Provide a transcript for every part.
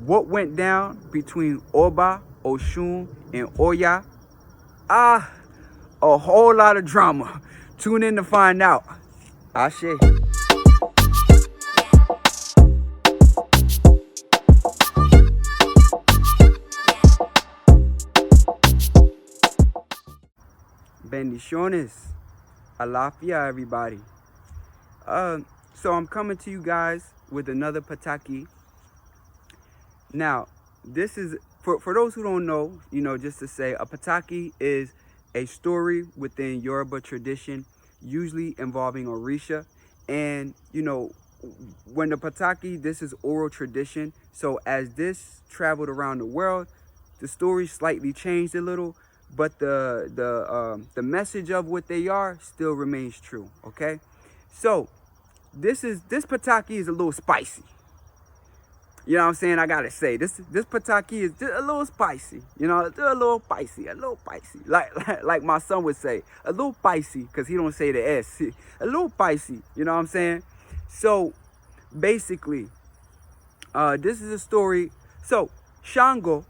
what went down between Obba, Oshun, and Oya? A whole lot of drama. Tune in to find out. Ashe. Bendiciones. Alafia, everybody. So I'm coming to you guys with another Pataki. Now, this is, for those who don't know, just to say, a Pataki is a story within Yoruba tradition, usually involving Orisha. And, when the Pataki, this is oral tradition. So as this traveled around the world, the story slightly changed a little, but the message of what they are still remains true. Okay, so this Pataki is a little spicy. You know what I'm saying? I gotta say, this Pataki is just a little spicy. A little spicy. Like my son would say, a little spicy, because he don't say the S. A little spicy. You know what I'm saying? So basically, this is a story. So Shango,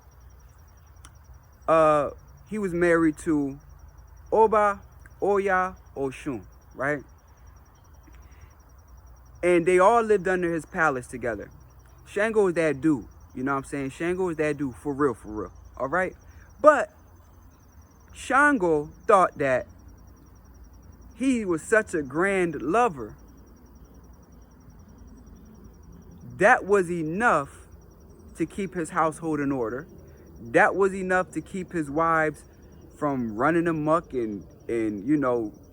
he was married to Obba, Oya, Oshun, right? And they all lived under his palace together. Shango is that dude. You know what I'm saying? Shango is that dude for real. All right? But Shango thought that he was such a grand lover. That was enough to keep his household in order. That was enough to keep his wives from running amok and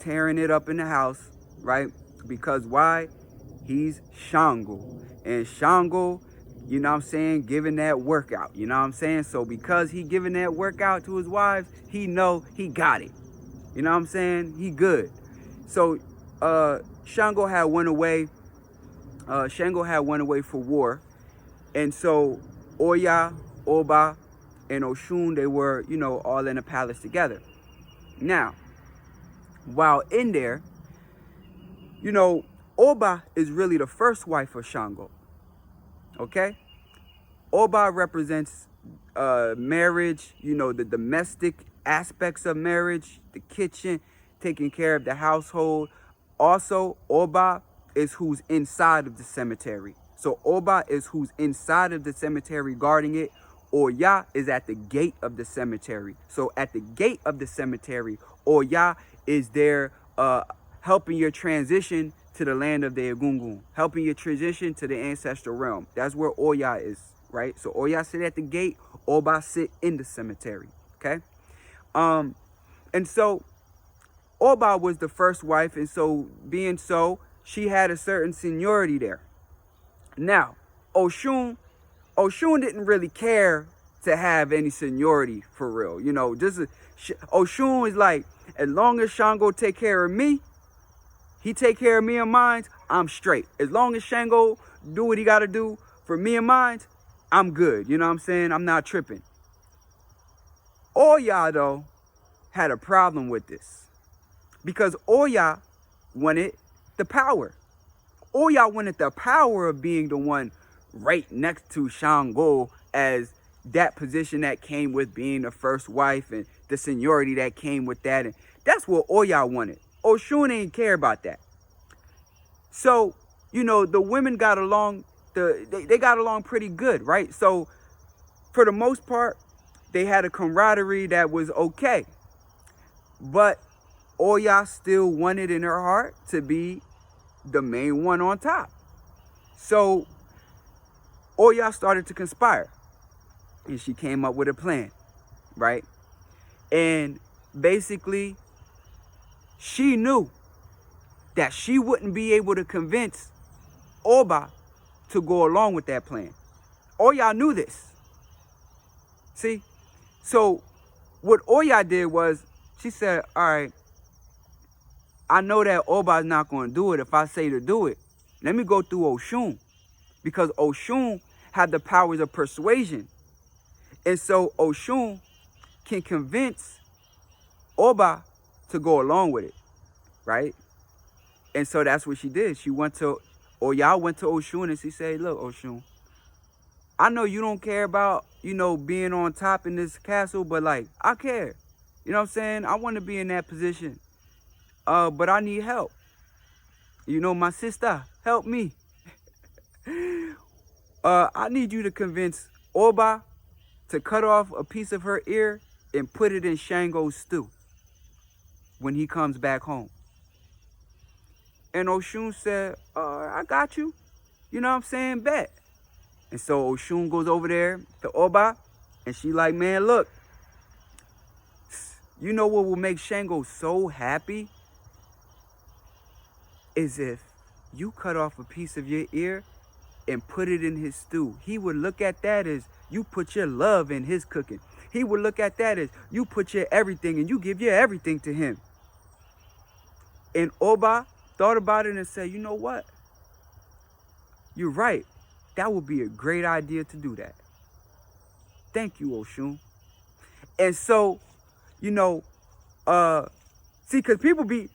tearing it up in the house, right? Because why? He's Shango. And Shango, giving that workout. You know what I'm saying? So because he giving that workout to his wives, he know he got it. You know what I'm saying? He good. So Shango had went away. Shango had went away for war. And so Oya, Obba, and Oshun, they were, all in a palace together. Now, while in there, Obba is really the first wife of Shango. Okay? Obba represents marriage, the domestic aspects of marriage, the kitchen, taking care of the household. Also, Obba is who's inside of the cemetery. So Obba is who's inside of the cemetery guarding it. Oya is at the gate of the cemetery. So at the gate of the cemetery, Oya is there helping your transition to the land of the Egungun, helping your transition to the ancestral realm. That's where Oya is, right? So Oya sit at the gate, Obba sit in the cemetery, okay? And so Obba was the first wife, and so being so, she had a certain seniority there. Now, Oshun didn't really care to have any seniority for real. Oshun is like, as long as Shango take care of me, he take care of me and mine, I'm straight. As long as Shango do what he got to do for me and mine, I'm good. You know what I'm saying? I'm not tripping. Oya, though, had a problem with this. Because Oya wanted the power. Oya wanted the power of being the one right next to Shango, as that position that came with being the first wife and the seniority that came with that. And that's what Oya wanted. Oshun ain't care about that. So, the women got along, they got along pretty good, right? So, for the most part, they had a camaraderie that was okay. But Oya still wanted in her heart to be the main one on top. So, Oya started to conspire. And she came up with a plan, right? And basically, she knew that she wouldn't be able to convince Obba to go along with that plan. Oya knew this. See? So what Oya did was, she said, all right, I know that Obba's not going to do it if I say to do it. Let me go through Oshun. Because Oshun had the powers of persuasion. And so Oshun can convince Obba to go along with it, right? And so that's what she did. She went to, Oya went to Oshun and she said, look, Oshun, I know you don't care about, being on top in this castle, but like, I care. You know what I'm saying? I want to be in that position. But I need help. My sister, help me. I need you to convince Obba to cut off a piece of her ear and put it in Shango's stew when he comes back home. And Oshun said, I got you. You know what I'm saying? Bet. And so Oshun goes over there to Obba, and she like, man, look, you know what will make Shango so happy? Is if you cut off a piece of your ear and put it in his stew. He would look at that as you put your love in his cooking. He would look at that as you put your everything and you give your everything to him. And Obba thought about it and said, you know what? You're right. That would be a great idea to do that. Thank you, Oshun. And so, because people be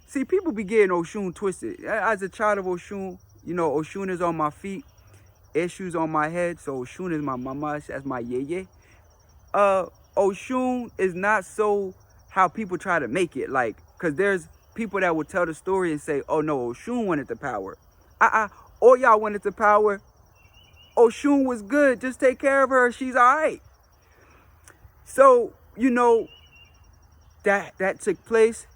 getting Oshun twisted. As a child of Oshun, Oshun is on my feet, Eshu's on my head, so Oshun is my mama, that's my yeye. Oshun is not so how people try to make it, like, because there's people that will tell the story and say, oh no, Oshun wanted the power. All y'all wanted the power. Oshun was good, just take care of her, she's all right. So, that took place,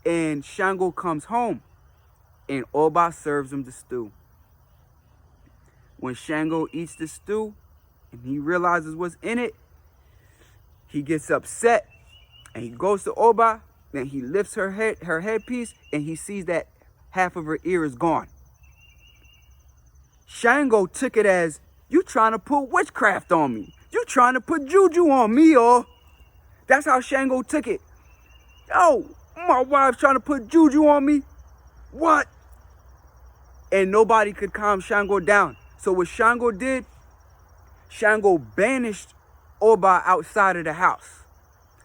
and Shango comes home, and Obba serves him the stew. When Shango eats the stew, and he realizes what's in it, he gets upset, and he goes to Obba, and he lifts her headpiece, and he sees that half of her ear is gone. Shango took it as, you trying to put witchcraft on me. You trying to put juju on me, or that's how Shango took it. Oh, my wife's trying to put juju on me. What? And nobody could calm Shango down. So what Shango did, Shango banished Obba outside of the house.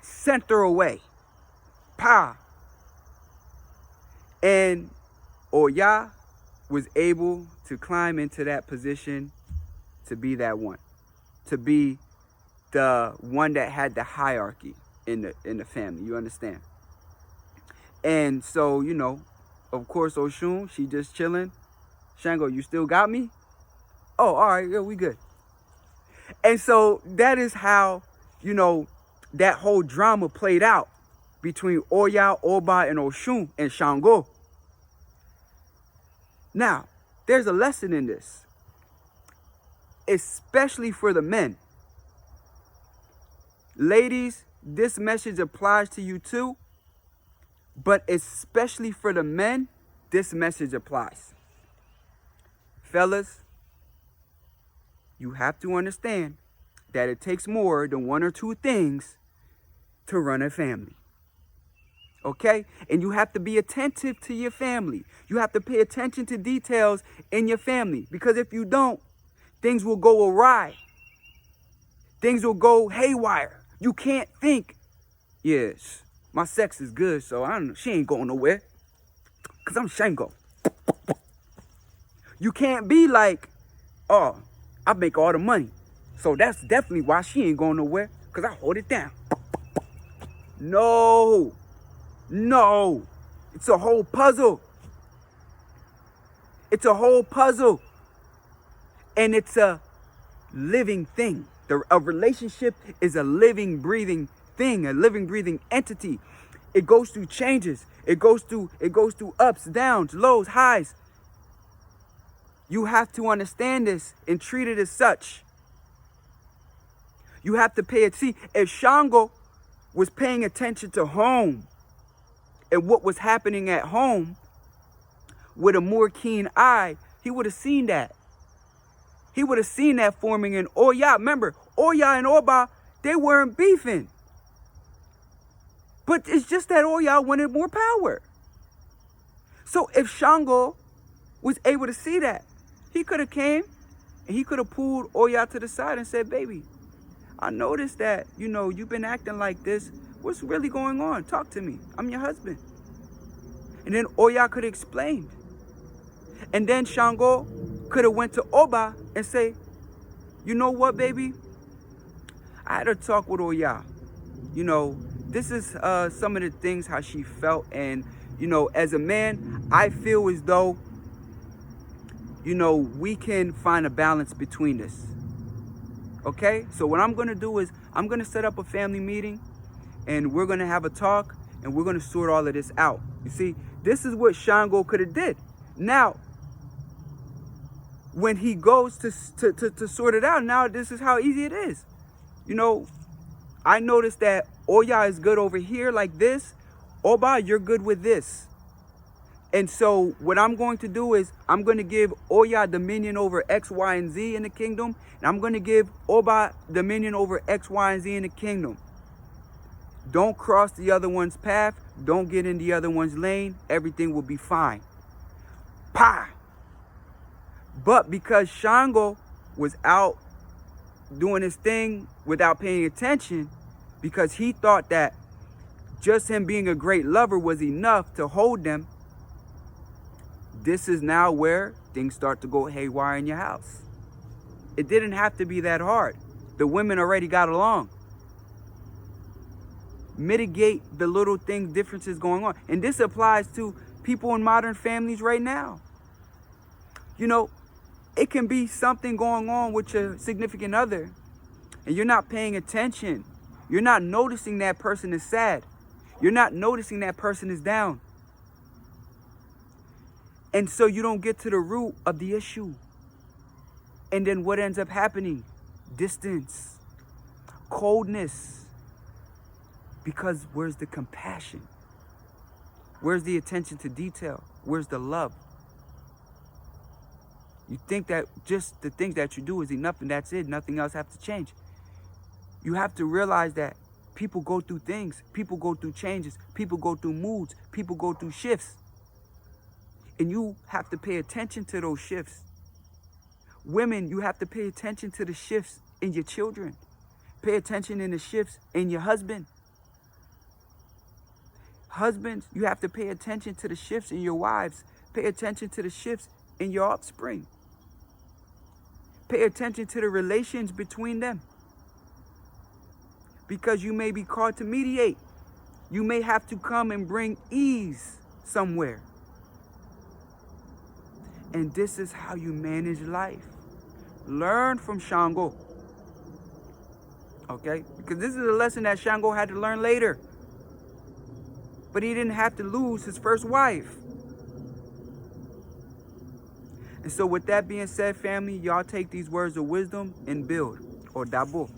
Sent her away. Pa. And Oya was able to climb into that position to be that one. To be the one that had the hierarchy in the family. You understand? And so, of course, Oshun, she just chilling. Shango, you still got me? Oh, all right, yeah, we good. And so that is how, that whole drama played out between Oya, Obba, and Oshun and Shango. Now, there's a lesson in this, especially for the men. Ladies, this message applies to you too, but especially for the men, this message applies. Fellas, you have to understand that it takes more than one or two things to run a family. Okay? And you have to be attentive to your family. You have to pay attention to details in your family. Because if you don't, things will go awry. Things will go haywire. You can't think, yes, my sex is good, so I don't know, she ain't going nowhere. Because I'm Shango. You can't be like, oh, I make all the money, so that's definitely why she ain't going nowhere, because I hold it down. No. It's a whole puzzle. It's a whole puzzle. And it's a living thing. A relationship is a living, breathing thing, a living, breathing entity. It goes through changes. It goes through ups, downs, lows, highs. You have to understand this and treat it as such. You have to pay it. See, if Shango was paying attention to home and what was happening at home with a more keen eye, he would have seen that. He would have seen that forming in Oya. Remember, Oya and Obba, they weren't beefing. But it's just that Oya wanted more power. So if Shango was able to see that, he could have came and he could have pulled Oya to the side and said, baby, I noticed that, you've been acting like this. What's really going on? Talk to me. I'm your husband. And then Oya could have explained. And then Shango could have went to Obba and say, You know what, baby? I had a talk with Oya. You know, this is some of the things how she felt. And, you know, as a man, I feel as though, you know, we can find a balance between this. Okay? So what I'm going to do is I'm going to set up a family meeting and we're going to have a talk and we're going to sort all of this out. You see, this is what Shango could have did. Now, when he goes to sort it out, now this is how easy it is. You know, I noticed that Oya is good over here like this. Obba, you're good with this. And so what I'm going to do is I'm going to give Oya dominion over X, Y, and Z in the kingdom. And I'm going to give Obba dominion over X, Y, and Z in the kingdom. Don't cross the other one's path. Don't get in the other one's lane. Everything will be fine. Pa! But because Shango was out doing his thing without paying attention, because he thought that just him being a great lover was enough to hold them, this is now where things start to go haywire in your house. It didn't have to be that hard. The women already got along. Mitigate the little things, differences going on. And this applies to people in modern families right now. You know, it can be something going on with your significant other and you're not paying attention. You're not noticing that person is sad. You're not noticing that person is down. And so you don't get to the root of the issue. And then what ends up happening? Distance, coldness. Because where's the compassion? Where's the attention to detail? Where's the love? You think that just the things that you do is enough and that's it. Nothing else has to change. You have to realize that people go through things. People go through changes. People go through moods. People go through shifts. And you have to pay attention to those shifts. Women, you have to pay attention to the shifts in your children. Pay attention in the shifts in your husband. Husbands, you have to pay attention to the shifts in your wives. Pay attention to the shifts in your offspring. Pay attention to the relations between them. Because you may be called to mediate. You may have to come and bring ease somewhere. And this is how you manage life. Learn from Shango. Okay? Because this is a lesson that Shango had to learn later. But he didn't have to lose his first wife. And so with that being said, family, y'all take these words of wisdom and build. Or dabo.